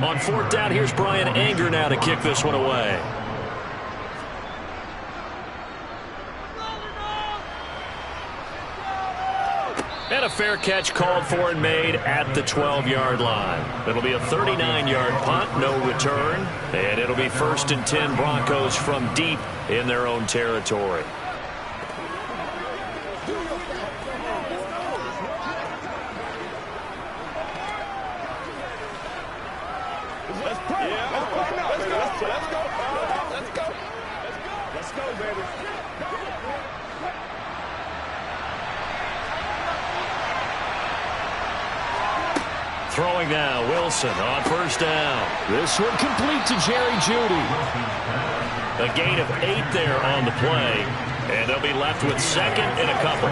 On fourth down, here's Brian Anger now to kick this one away. And a fair catch called for and made at the 12-yard line. It'll be a 39-yard punt, no return. And it'll be 1st and 10 Broncos from deep in their own territory. Throwing now, Wilson on 1st down. This one complete to Jerry Jeudy. A gain of 8 there on the play, and they'll be left with 2nd and a couple.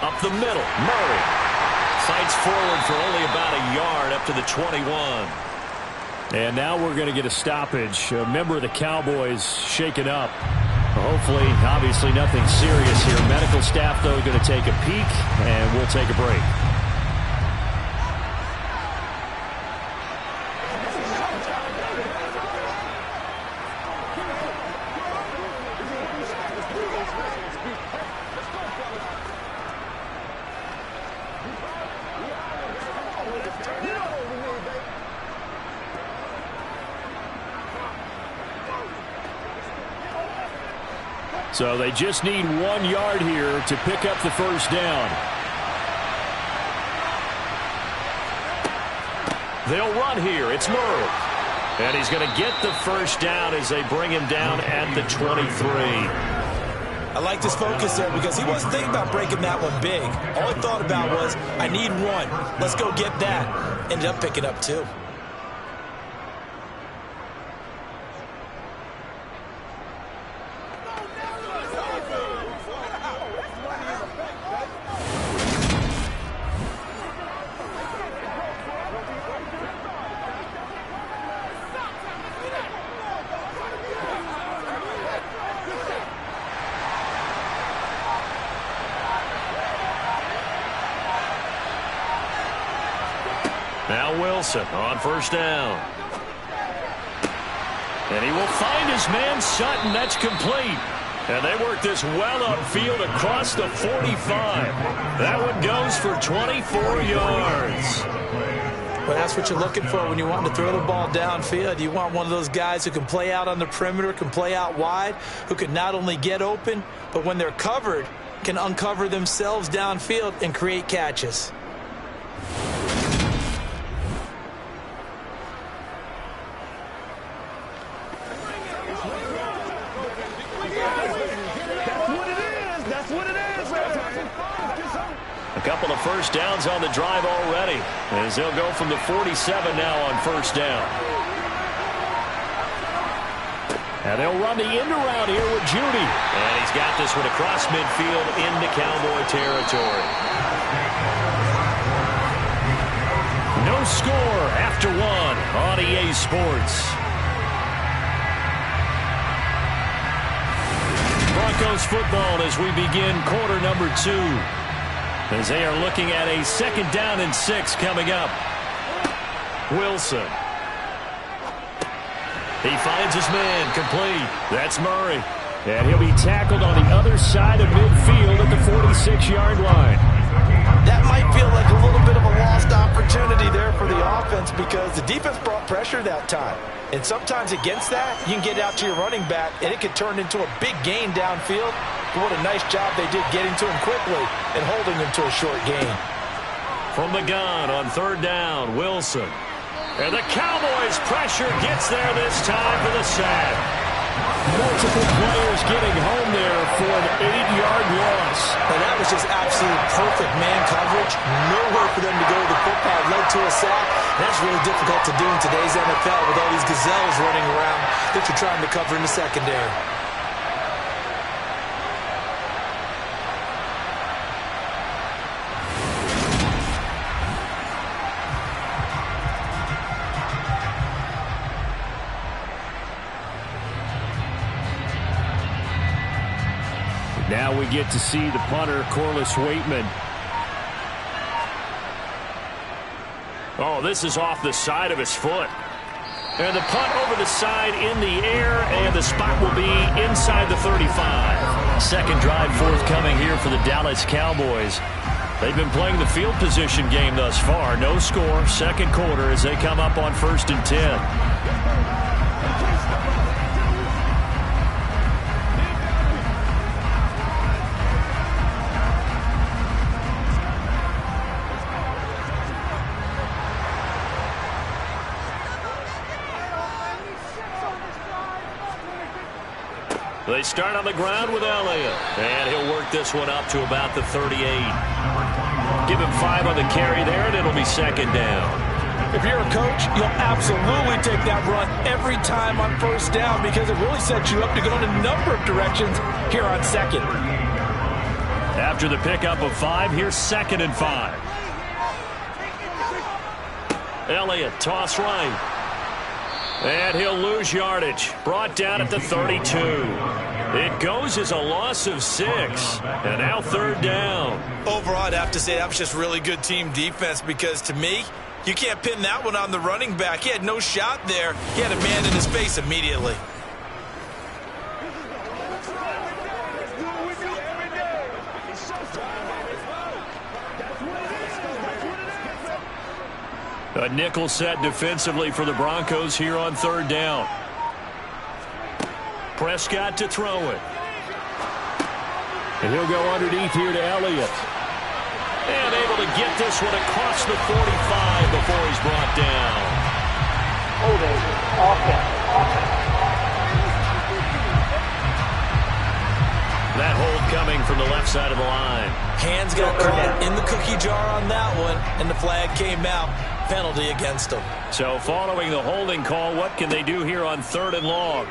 Up the middle, Murray fights forward for only about a yard up to the 21. And now we're going to get a stoppage. A member of the Cowboys shaken up. Hopefully, obviously nothing serious here. Medical staff, though, going to take a peek, and we'll take a break. So they just need 1 yard here to pick up the 1st down. They'll run here. It's Murray. And he's going to get the 1st down as they bring him down at the 23. I like this focus there because he wasn't thinking about breaking that one big. All he thought about was, I need 1. Let's go get that. Ended up picking up 2. Now Wilson on 1st down. And he will find his man Sutton. That's complete. And they work this well upfield across the 45. That one goes for 24 yards. Well, that's what you're looking for when you want to throw the ball downfield. You want one of those guys who can play out on the perimeter, can play out wide, who can not only get open, but when they're covered, can uncover themselves downfield and create catches. A couple of 1st downs on the drive already, as they'll go from the 47 now on 1st down. And they'll run the end around here with Jeudy. And he's got this one across midfield into Cowboy territory. No score after 1 on EA Sports. Broncos football as we begin quarter number 2. As they are looking at a 2nd down and 6 coming up. Wilson. He finds his man complete. That's Murray. And he'll be tackled on the other side of midfield at the 46-yard line. That might feel like a little bit of a lost opportunity there for the offense because the defense brought pressure that time. And sometimes against that, you can get out to your running back, and it can turn into a big gain downfield. But what a nice job they did getting to him quickly and holding him to a short gain. From the gun on 3rd down, Wilson. And the Cowboys' pressure gets there this time for the sack. Multiple players getting home there for an 8-yard loss. And that was just absolute perfect man coverage. Nowhere for them to go. The football led to a sack. That's really difficult to do in today's NFL with all these gazelles running around that you're trying to cover in the secondary. Now we get to see the punter, Corliss Waitman. Oh, this is off the side of his foot. And the punt over the side in the air, and the spot will be inside the 35. Second drive forthcoming here for the Dallas Cowboys. They've been playing the field position game thus far. No score, second quarter as they come up on 1st and 10. They start on the ground with Elliott. And he'll work this one up to about the 38. Give him 5 on the carry there, and it'll be second down. If you're a coach, you'll absolutely take that run every time on first down because it really sets you up to go in a number of directions here on second. After the pickup of 5, here's 2nd and 5. Elliott, toss right. And he'll lose yardage. Brought down at the 32. It goes as a loss of 6. And now 3rd down. Overall, I'd have to say that was just really good team defense because to me, you can't pin that one on the running back. He had no shot there. He had a man in his face immediately. A nickel set defensively for the Broncos here on 3rd down. Prescott to throw it. And he'll go underneath here to Elliott. And able to get this one across the 45 before he's brought down. Holding, offense. That hold coming from the left side of the line. Hands got caught in the cookie jar on that one, and the flag came out. Penalty against him. So following the holding call, what can they do here on 3rd and long?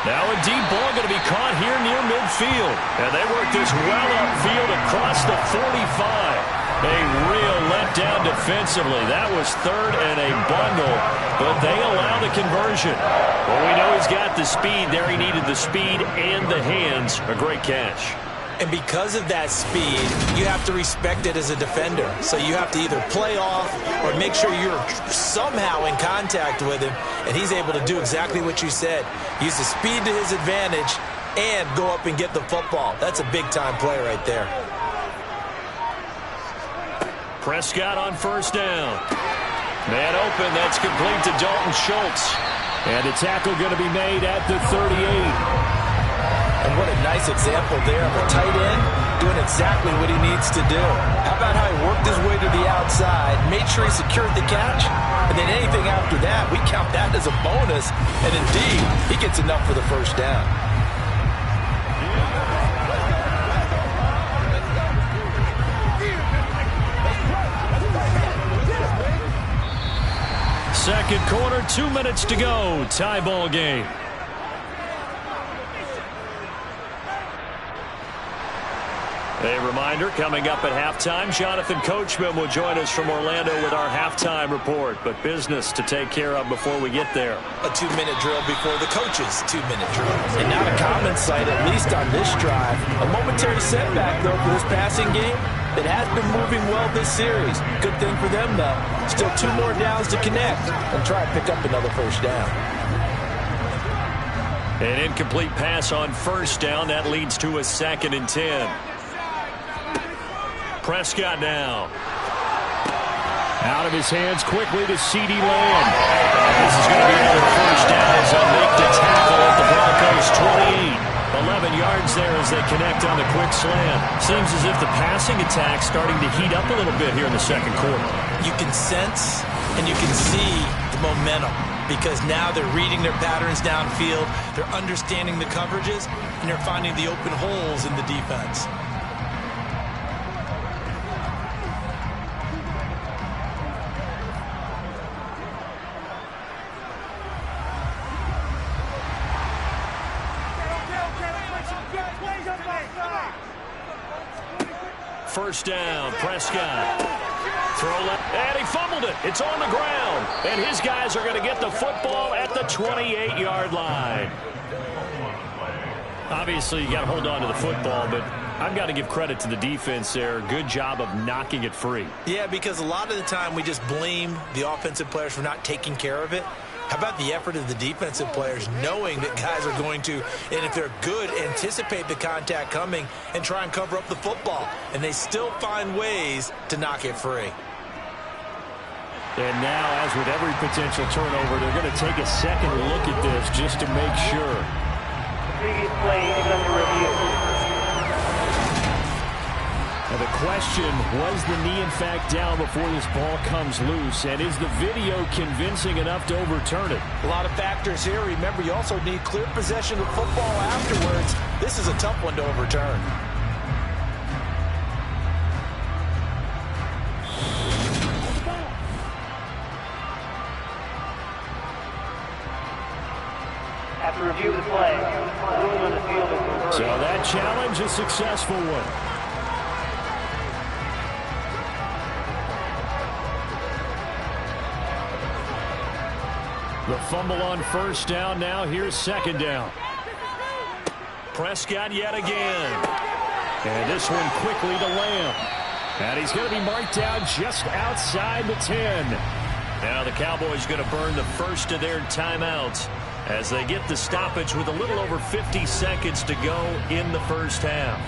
Now a deep ball going to be caught here near midfield. And they work this well upfield across the 45. A real letdown defensively. That was 3rd and a bundle, but they allow the conversion. Well, we know he's got the speed there. He needed the speed and the hands. A great catch. And because of that speed, you have to respect it as a defender. So you have to either play off or make sure you're somehow in contact with him. And he's able to do exactly what you said. Use the speed to his advantage and go up and get the football. That's a big-time play right there. Prescott on 1st down. Man open. That's complete to Dalton Schultz. And a tackle going to be made at the 38. And what a nice example there of a tight end doing exactly what he needs to do. How about how he worked his way to the outside, made sure he secured the catch, and then anything after that, we count that as a bonus. And indeed, he gets enough for the 1st down. Second quarter, 2 minutes to go. Tie ball game. A reminder, coming up at halftime, Jonathan Coachman will join us from Orlando with our halftime report. But business to take care of before we get there. A 2-minute drill before the coach's 2-minute drill. And not a common sight, at least on this drive. A momentary setback, though, for this passing game. It has been moving well this series. Good thing for them, though. Still 2 more downs to connect and try to pick up another 1st down. An incomplete pass on 1st down. That leads to a 2nd and 10. Prescott now. Out of his hands quickly to CeeDee Lamb. This is going to be another 1st down as they'll make the tackle at the Broncos 28. 11 yards there as they connect on the quick slant. Seems as if the passing attack's starting to heat up a little bit here in the second quarter. You can sense and you can see the momentum. because now they're reading their patterns downfield, they're understanding the coverages, and they're finding the open holes in the defense. First down, Prescott. Throw left, and he fumbled it. It's on the ground, and his guys are going to get the football at the 28-yard line. Obviously, you got to hold on to the football, but I've got to give credit to the defense there. Good job of knocking it free. Yeah, because a lot of the time we just blame the offensive players for not taking care of it. How about the effort of the defensive players knowing that guys are going to, and if they're good, anticipate the contact coming and try and cover up the football. And they still find ways to knock it free. And now, as with every potential turnover, they're going to take a second look at this just to make sure. Previous play is under review. Now the question, was the knee in fact down before this ball comes loose? And is the video convincing enough to overturn it? A lot of factors here. Remember, you also need clear possession of football afterwards. This is a tough one to overturn. After review of the play, the ruling on the field is reversed. So that challenge, a successful one. The fumble on first down. Now here's second down. Prescott yet again. And this one quickly to Lamb. And he's going to be marked down just outside the 10. Now the Cowboys going to burn the first of their timeouts as they get the stoppage with a little over 50 seconds to go in the first half.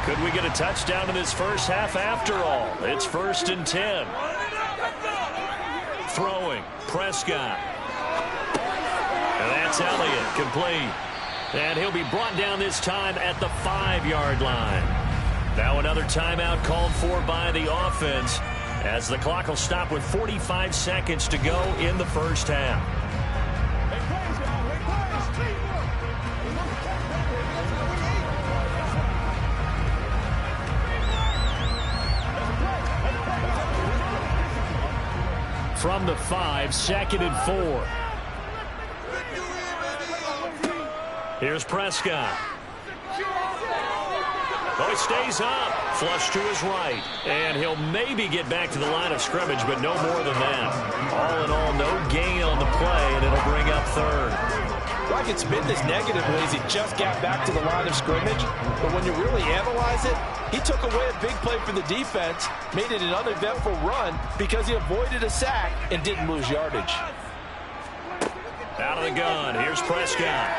Could we get a touchdown in this first half after all? It's 1st and 10. Throwing, Prescott. And that's Elliott, complete. And he'll be brought down this time at the 5-yard line. Now another timeout called for by the offense as the clock will stop with 45 seconds to go in the first half. From the 5, 2nd and 4. Here's Prescott. Oh, he stays up. Flush to his right. And he'll maybe get back to the line of scrimmage, but no more than that. All in all, no gain on the play, and it'll bring up third. Well, I could spin this negatively as he just got back to the line of scrimmage. But when you really analyze it, he took away a big play for the defense, made it an uneventful run because he avoided a sack and didn't lose yardage. Out of the gun, here's Prescott.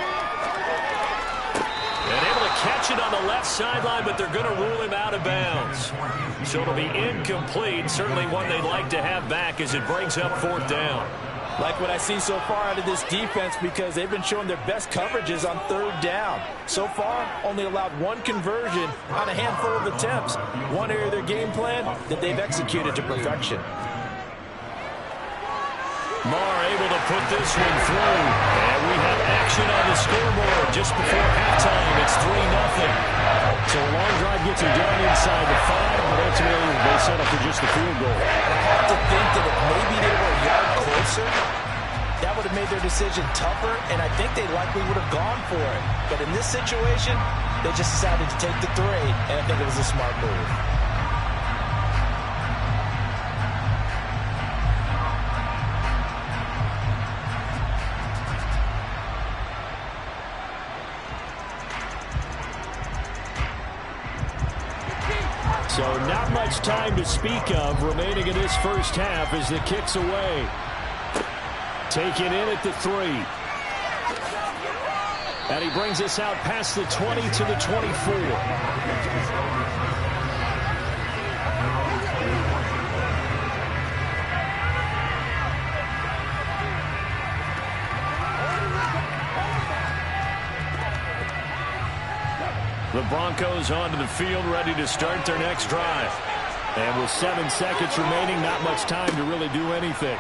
And able to catch it on the left sideline, but they're going to rule him out of bounds. So it'll be incomplete. Certainly one they'd like to have back as it brings up 4th down. Like what I see so far out of this defense because they've been showing their best coverages on 3rd down. So far, only allowed 1 conversion on a handful of attempts. One area of their game plan that they've executed to perfection. Marr able to put this one through. And we have action on the scoreboard just before halftime. It's 3-0. So a long drive gets him down inside the 5, but ultimately they settle for just the field goal. I have to think that if maybe they were a yard closer, that would have made their decision tougher, and I think they likely would have gone for it. But in this situation, they just decided to take the 3, and I think it was a smart move. So not much time to speak of remaining in this first half as the kick's away. Taken in at the 3. And he brings us out past the 20 to the 24. Broncos onto the field, ready to start their next drive. And with 7 seconds remaining, not much time to really do anything.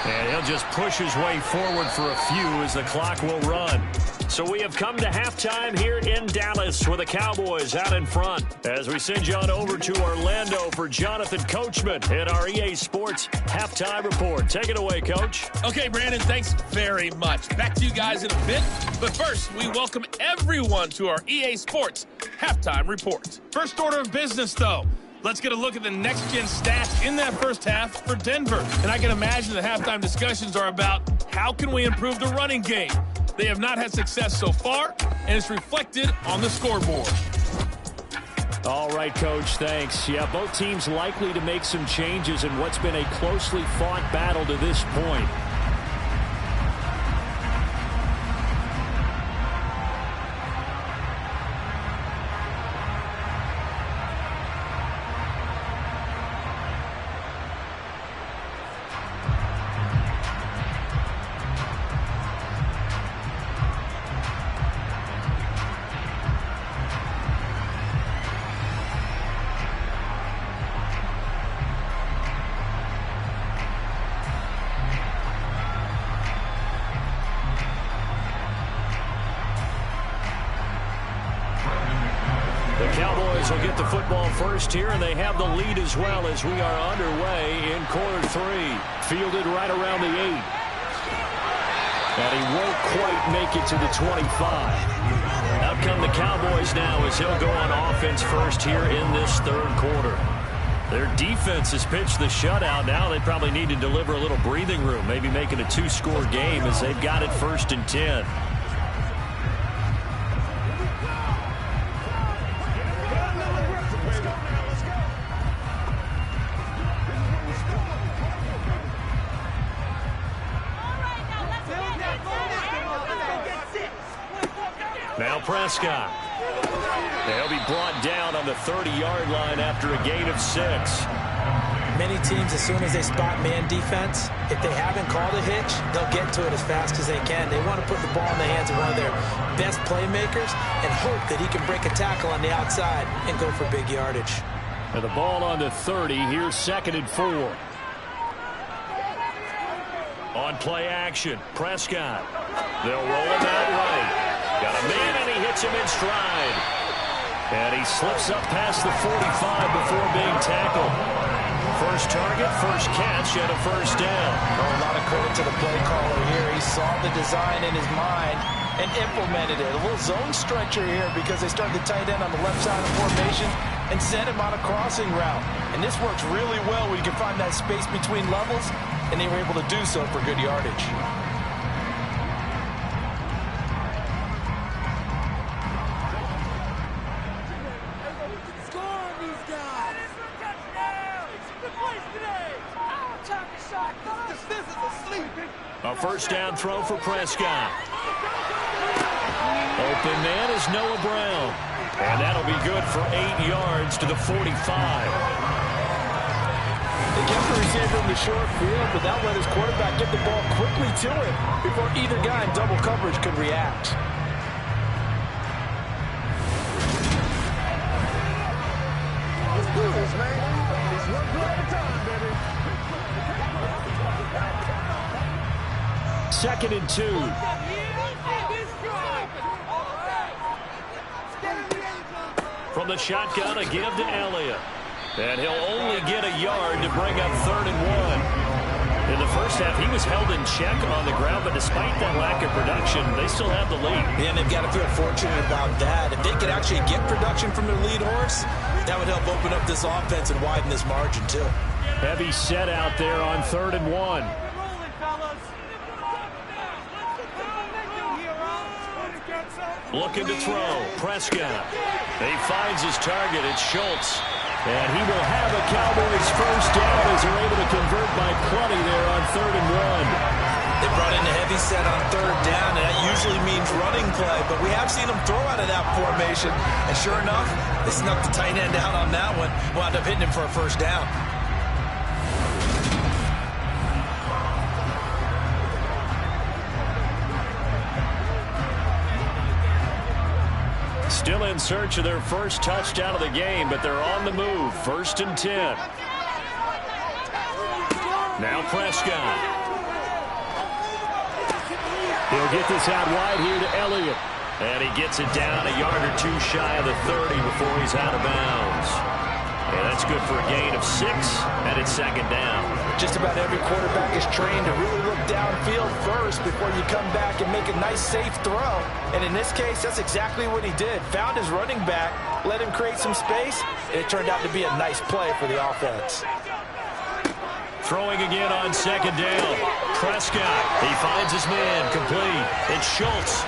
And he'll just push his way forward for a few as the clock will run. So we have come to halftime here in Dallas with the Cowboys out in front. As we send you on over to Orlando for Jonathan Coachman in our EA Sports Halftime Report. Take it away, Coach. Okay, Brandon, thanks very much. Back to you guys in a bit. But first, we welcome everyone to our EA Sports Halftime Report. First order of business, though. Let's get a look at the next-gen stats in that first half for Denver. And I can imagine the halftime discussions are about how can we improve the running game. They have not had success so far, and it's reflected on the scoreboard. All right, Coach, thanks. Yeah, both teams likely to make some changes in what's been a closely fought battle to this point. Will get the football first here, and they have the lead as well as we are underway in quarter 3. Fielded right around the 8. And he won't quite make it to the 25. Out come the Cowboys now as he'll go on offense first here in this third quarter. Their defense has pitched the shutout. Now they probably need to deliver a little breathing room, maybe make it a 2-score game as they've got it 1st and 10. Now Prescott. They'll be brought down on the 30-yard line after a gain of 6. Many teams, as soon as they spot man defense, if they haven't called a hitch, they'll get to it as fast as they can. They want to put the ball in the hands of one of their best playmakers and hope that he can break a tackle on the outside and go for big yardage. And the ball on the 30. Here's 2nd and 4. On play action, Prescott. They'll roll him out right. Got a man, and he hits him in stride. And he slips up past the 45 before being tackled. First target, first catch, and a first down. A lot of credit to the play caller here. He saw the design in his mind and implemented it. A little zone stretcher here because they started the tight end on the left side of the formation and sent him on a crossing route. And this works really well when you can find that space between levels, and they were able to do so for good yardage. A first down throw for Prescott. Open man is Noah Brown. And that'll be good for 8 yards to the 45. They kept the receiver in the short field, but that let his quarterback get the ball quickly to him before either guy in double coverage could react. Let's do this, man. It's one play at a time, baby. 2nd and 2. From the shotgun, a give to Elliott. And he'll only get a yard to bring up 3rd and 1. In the first half, he was held in check on the ground, but despite that lack of production, they still have the lead. Yeah, and they've got to feel fortunate about that. If they could actually get production from their lead horse, that would help open up this offense and widen this margin, too. Heavy set out there on 3rd and 1. Looking to throw. Prescott. He finds his target. It's Schultz. And he will have a Cowboys first down as they're able to convert by plenty there on 3rd and 1. They brought in a heavy set on 3rd down, and that usually means running play. But we have seen them throw out of that formation. And sure enough, they snuck the tight end out on that one. Wound up hitting him for a first down. Still in search of their first touchdown of the game, but they're on the move. 1st and 10. Now Prescott. He'll get this out wide here to Elliott. And he gets it down a yard or two shy of the 30 before he's out of bounds. And that's good for a gain of 6, and it's 2nd down. Just about every quarterback is trained to really look downfield first before you come back and make a nice, safe throw. And in this case, that's exactly what he did. Found his running back, let him create some space, and it turned out to be a nice play for the offense. Throwing again on 2nd down. Prescott, he finds his man, complete. It's Schultz.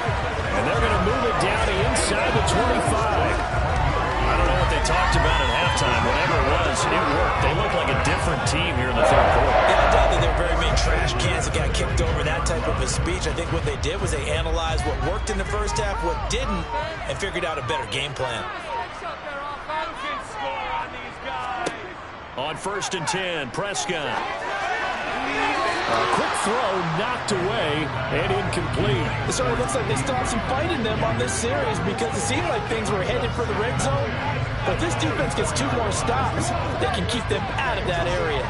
And they're going to move it down to inside the 25. I don't know what they talked about at halftime. Whatever it was, it worked. They look like a different team here in the 3rd quarter. Yeah, I doubt that they're very many trash cans that got kicked over, that type of a speech. I think what they did was they analyzed what worked in the first half, what didn't, and figured out a better game plan. On 1st and 10, Prescott. A quick throw knocked away and incomplete. It certainly looks like they still have some fight in them on this series because it seemed like things were headed for the red zone. But if this defense gets 2 more stops, they can keep them out of that area.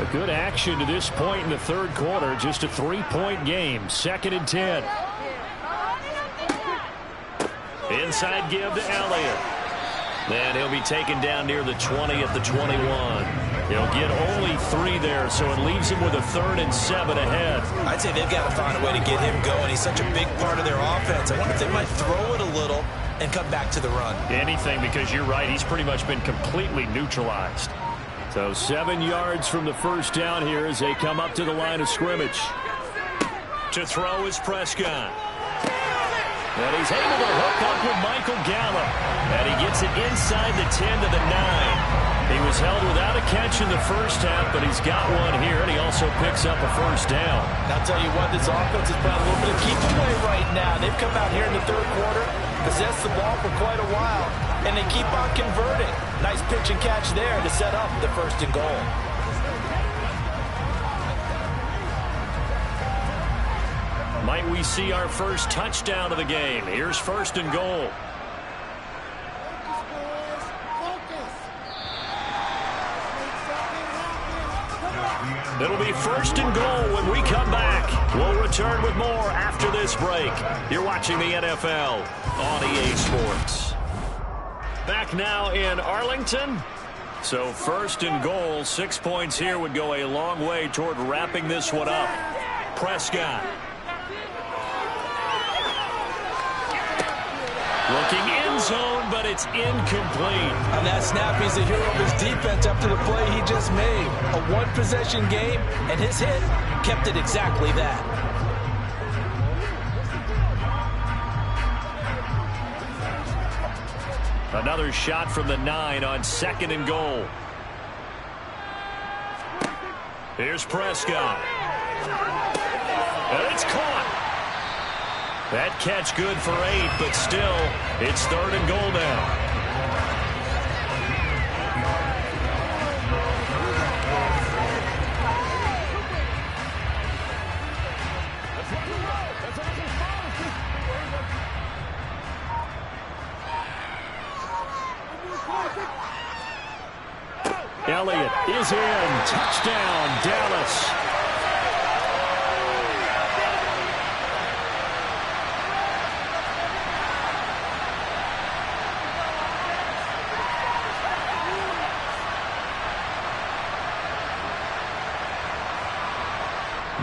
A good action to this point in the 3rd quarter. Just a 3-point game. 2nd and 10. Inside give to Elliott. And he'll be taken down near the 20 at the 21. He'll get only 3 there, so it leaves him with a 3rd and 7 ahead. I'd say they've got to find a way to get him going. He's such a big part of their offense. I wonder if they might throw it a little and come back to the run. Anything, because you're right. He's pretty much been completely neutralized. So 7 yards from the first down here as they come up to the line of scrimmage. To throw is Prescott. And he's able to hook up with Michael Gallup. And he gets it inside the 10 to the 9. He was held without a catch in the first half, but he's got one here, and he also picks up a first down. And I'll tell you what, this offense is playing a little bit of keep away right now. They've come out here in the 3rd quarter, possessed the ball for quite a while, and they keep on converting. Nice pitch and catch there to set up the 1st and goal. Might we see our first touchdown of the game? Here's 1st and goal. It'll be 1st and goal when we come back. We'll return with more after this break. You're watching the NFL on EA Sports. Back now in Arlington. So 1st and goal, 6 points here would go a long way toward wrapping this one up. Prescott. Looking end zone, but it's incomplete. On that snap, he's a hero of his defense after the play he just made. A one-possession game, and his hit kept it exactly that. Another shot from the 9 on 2nd and goal. Here's Prescott. And it's caught. That catch good for 8, but still, it's 3rd and goal now. Elliott is in. Touchdown, Dallas.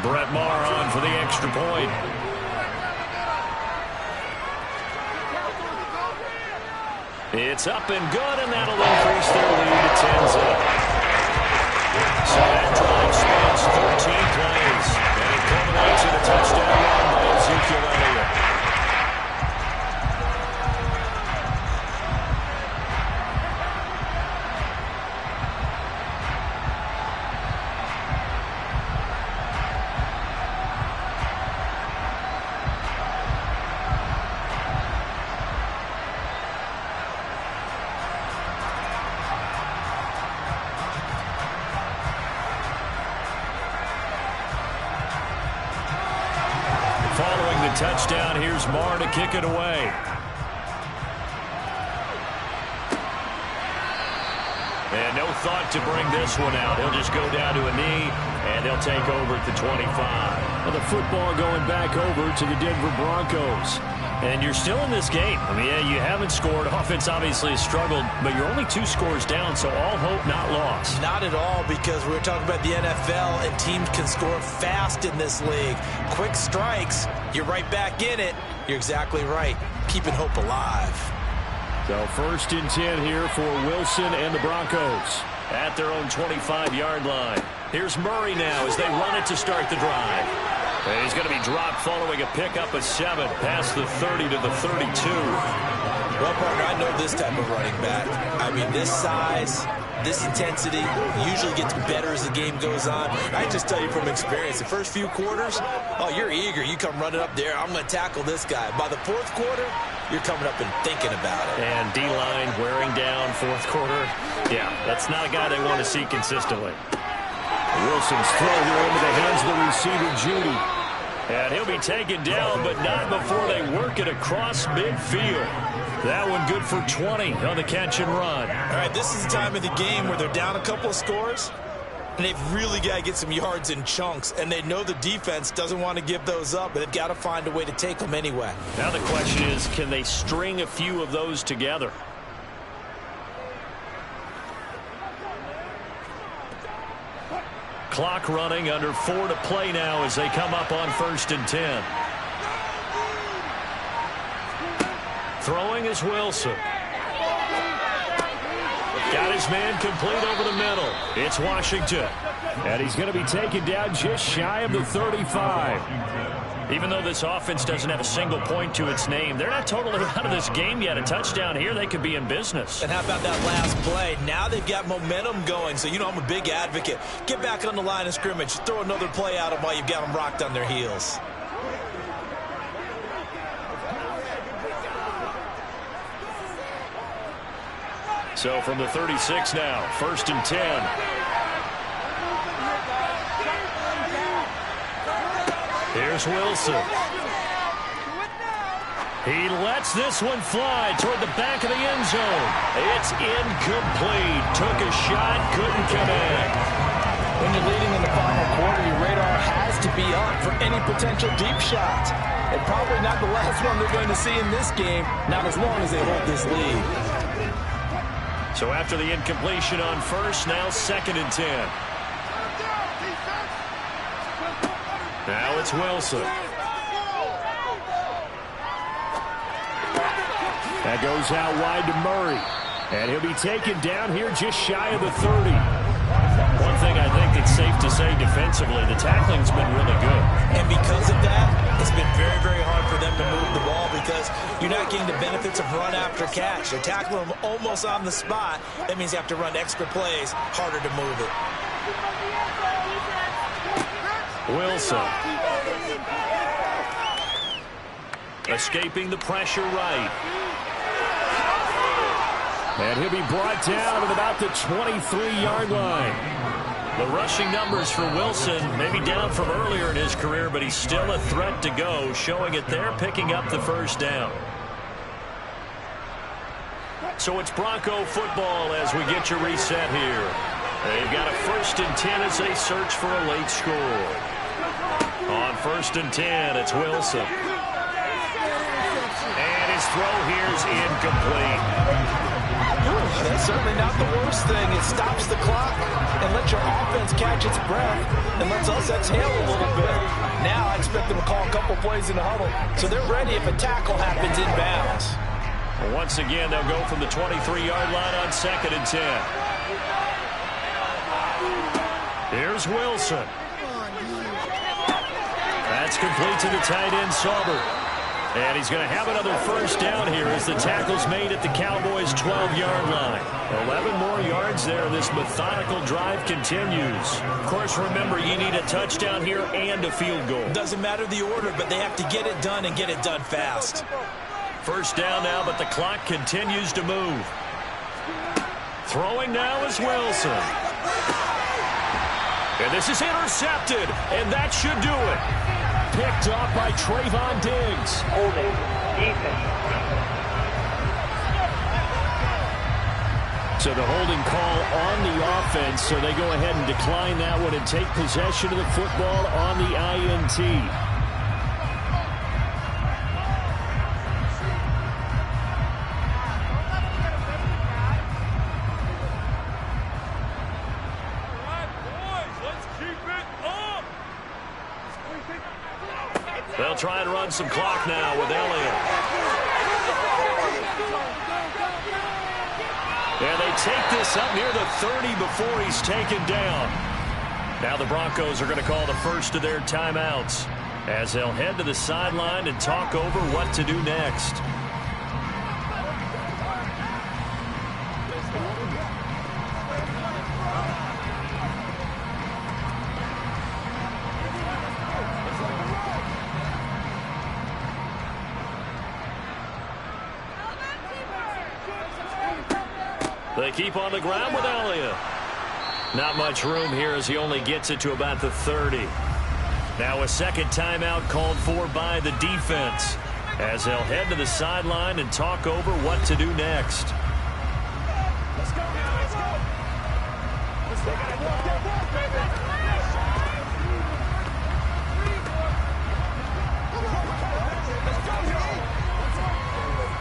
Brett Maher on for the extra point. It's up and good, and that'll increase their lead to 10-zip. So that drive spans 13 plays, and it culminates in a touchdown run by Ezekiel Elliott. touchdown. Here's Marr to kick it away. And no thought to bring this one out. He'll just go down to a knee, and they'll take over at the 25. Well, the football going back over to the Denver Broncos. And you're still in this game. I mean, yeah, you haven't scored. Offense obviously has struggled, but you're only 2 scores down, so all hope not lost. Not at all, because we're talking about the NFL, and teams can score fast in this league. Quick strikes, you're right back in it. You're exactly right. Keeping hope alive. So 1st and 10 here for Wilson and the Broncos. At their own 25-yard line. Here's Murray now as they run it to start the drive. And he's going to be dropped following a pickup of 7 past the 30 to the 32. Well, partner, I know this type of running back. I mean, this size, this intensity usually gets better as the game goes on. I just tell you from experience, the first few quarters, oh, you're eager. You come running up there, I'm going to tackle this guy. By the 4th quarter, you're coming up and thinking about it. And D-line wearing down 4th quarter. Yeah, that's not a guy they want to see consistently. Wilson's throw here into the hands of the receiver, Judy. And he'll be taken down, but not before they work it across midfield. That one good for 20 on the catch and run. All right, this is the time of the game where they're down a couple of scores, and they've really got to get some yards in chunks, and they know the defense doesn't want to give those up, but they've got to find a way to take them anyway. Now the question is, can they string a few of those together? Clock running, under 4 to play now as they come up on 1st and 10. Throwing is Wilson. Got his man complete over the middle. It's Washington. And he's going to be taken down just shy of the 35. Even though this offense doesn't have a single point to its name, they're not totally out of this game yet. A touchdown here, they could be in business. And how about that last play? Now they've got momentum going, so you know I'm a big advocate. Get back on the line of scrimmage. Throw another play at them while you've got them rocked on their heels. So from the 36 now, 1st and 10. Here's Wilson. He lets this one fly toward the back of the end zone. It's incomplete. Took a shot, couldn't connect. When you're leading in the final quarter, your radar has to be up for any potential deep shots. And probably not the last one they're going to see in this game, not as long as they hold this lead. So after the incompletion on 1st, now 2nd and 10. Now it's Wilson. That goes out wide to Murray. And he'll be taken down here just shy of the 30. One thing I think it's safe to say defensively, the tackling's been really good. And because of that, it's been very, very hard for them to move the ball because you're not getting the benefits of run after catch. They're tackling them almost on the spot. That means you have to run extra plays, harder to move it. Wilson. Escaping the pressure right. And he'll be brought down at about the 23-yard line. The rushing numbers for Wilson maybe down from earlier in his career, but he's still a threat to go, showing it there, picking up the 1st down. So it's Bronco football as we get you reset here. They've got a 1st and 10 as they search for a late score. On 1st and 10, it's Wilson. And his throw here is incomplete. That's certainly not the worst thing. It stops the clock and lets your offense catch its breath and lets us exhale a little bit. Now I expect them to call a couple plays in the huddle, so they're ready if a tackle happens inbounds. Well, once again, they'll go from the 23-yard line on 2nd and 10. Here's Wilson. That's complete to the tight end, Sauber. And he's going to have another 1st down here as the tackle's made at the Cowboys' 12-yard line. 11 more yards there. This methodical drive continues. Of course, remember, you need a touchdown here and a field goal. Doesn't matter the order, but they have to get it done and get it done fast. 1st down now, but the clock continues to move. Throwing now is Wilson. And this is intercepted, and that should do it. picked off by Trayvon Diggs. Holding. Defense. So the holding call on the offense, so they go ahead and decline that one and take possession of the football on the INT. They'll try and run some clock now with Elliott. And they take this up near the 30 before he's taken down. Now the Broncos are going to call the first of their timeouts as they'll head to the sideline and talk over what to do next. They keep on the ground with Elliott. Not much room here as he only gets it to about the 30. Now a second timeout called for by the defense as they'll head to the sideline and talk over what to do next. Let's go now. Let's go.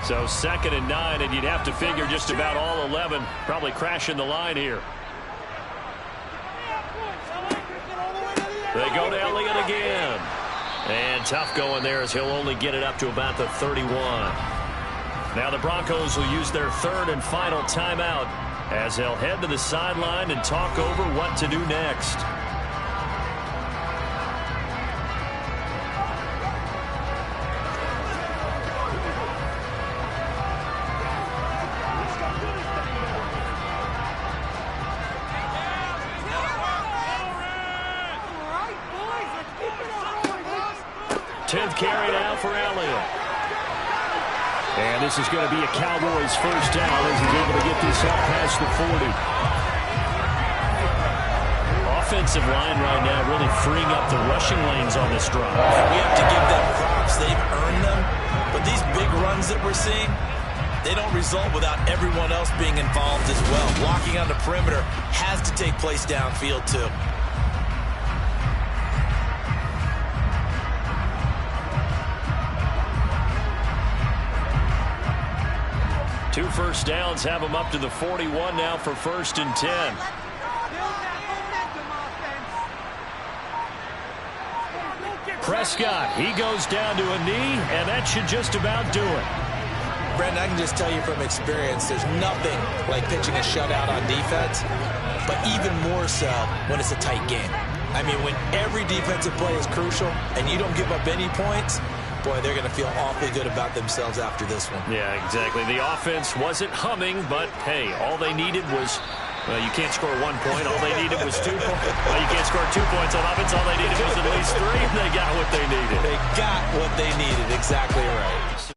So 2nd and 9, and you'd have to figure just about all 11 probably crashing the line here. They go to Elliott again. And tough going there as he'll only get it up to about the 31. Now the Broncos will use their third and final timeout as they'll head to the sideline and talk over what to do next. Carry now for Elliott. And this is going to be a Cowboys first down as he's able to get this up past the 40. Offensive line right now really freeing up the rushing lanes on this drive. We have to give them props. They've earned them. But these big runs that we're seeing, they don't result without everyone else being involved as well. Blocking on the perimeter has to take place downfield too. 2 first downs have them up to the 41 now for 1st and 10. Prescott, he goes down to a knee, and that should just about do it. Brandon, I can just tell you from experience, there's nothing like pitching a shutout on defense, but even more so when it's a tight game. I mean, when every defensive play is crucial and you don't give up any points, boy, they're going to feel awfully good about themselves after this one. Yeah, exactly. The offense wasn't humming, but, hey, all they needed was, well, you can't score 1 point. All they needed was 2 points. Well, you can't score 2 points on offense. All they needed was at least 3, and they got what they needed. They got what they needed. Exactly right.